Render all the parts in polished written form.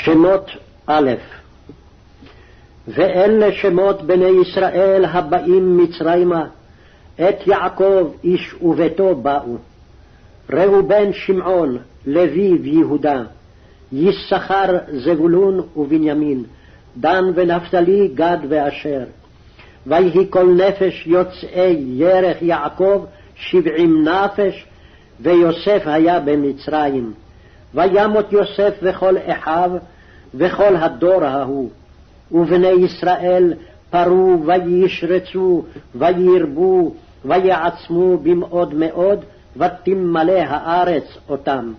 שמות א'. ואלה שמות בני ישראל הבאים מצרימה, את יעקב איש וביתו באו. ראובן שמעון, לוי ויהודה, יששכר זבולון ובנימין, דן ונפתלי, גד ואשר. ויהי כל נפש יוצאי ירך יעקב 70 נפש, ויוסף היה במצרים. וימות יוסף וכל אחיו וכל הדור ההוא. ובני ישראל פרו וישרצו וירבו ויעצמו במאוד מאוד, ותמלא הארץ אותם.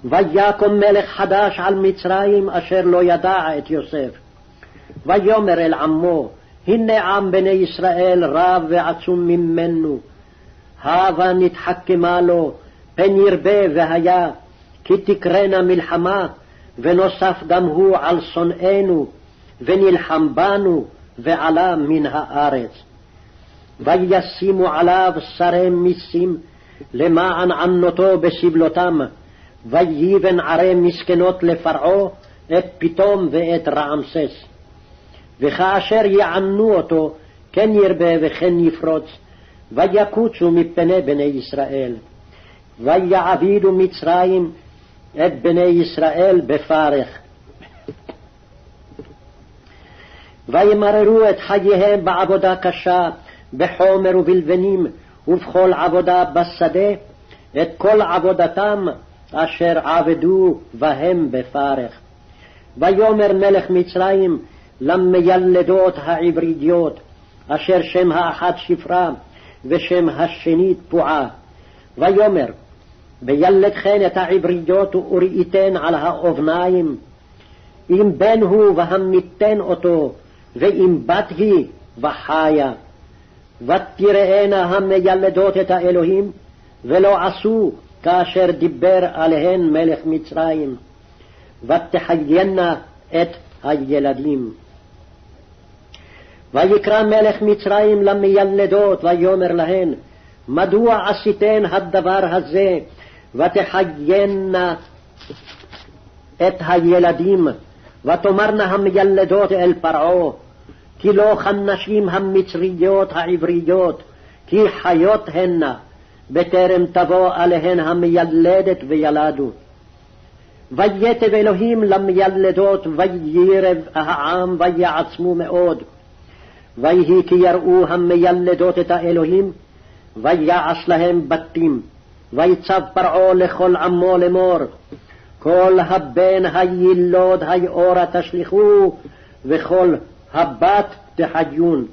ויקום מלך חדש על מצרים אשר לא ידע את יוסף. ויאמר אל עמו, הנה עם בני ישראל רב ועצום ממנו, הבה נתחכמה לו, פן ירבה והיה, כי תקרנה מלחמה, ונוסף גם הוא על שונאינו, ונלחם בנו, ועלה מן הארץ. וישימו עליו שרי מיסים, למען ענותו בסבלותם, ויבן ערי מסכנות לפרעה, את פתאום ואת רעמסס. וכאשר יענו אותו, כן ירבה וכן יפרוץ, ויקוצו מפני בני ישראל. ויעבידו מצרים את בני ישראל בפרך. וימררו את חייהם בעבודה קשה, בחומר ובלבנים, ובכל עבודה בשדה, את כל עבודתם אשר עבדו בהם בפרך. ויאמר מלך מצרים למיילדות העברידיות, אשר שם האחת שפרה ושם השנית פועה. ויאמר, בילדכן את העברידות וראיתן על האובניים, אם בן הוא והמיתן אותו, ואם בת היא וחיה. ותראינה המיילדות את האלוהים, ולא עשו כאשר דיבר עליהן מלך מצרים, ותחיינה את הילדים. ויקרא מלך מצרים למיילדות, ויאמר להן, מדוע עשיתן הדבר הזה, ותחיינה את הילדים, ותאמרנה המיילדות אל פרעה, כי לא כנשים המצריות העבריות, כי חיות הנה, בטרם תבוא עליהן המיילדת וילדו. ויתב אלוהים למיילדות, וירב העם ויעצמו מאוד. ויהי כי יראו המיילדות את האלוהים, ויעש להם בתים. ויצב פרעה לכל עמו לאמור, כל הבן הילוד היאורה תשליכו, וכל הבת תחיון.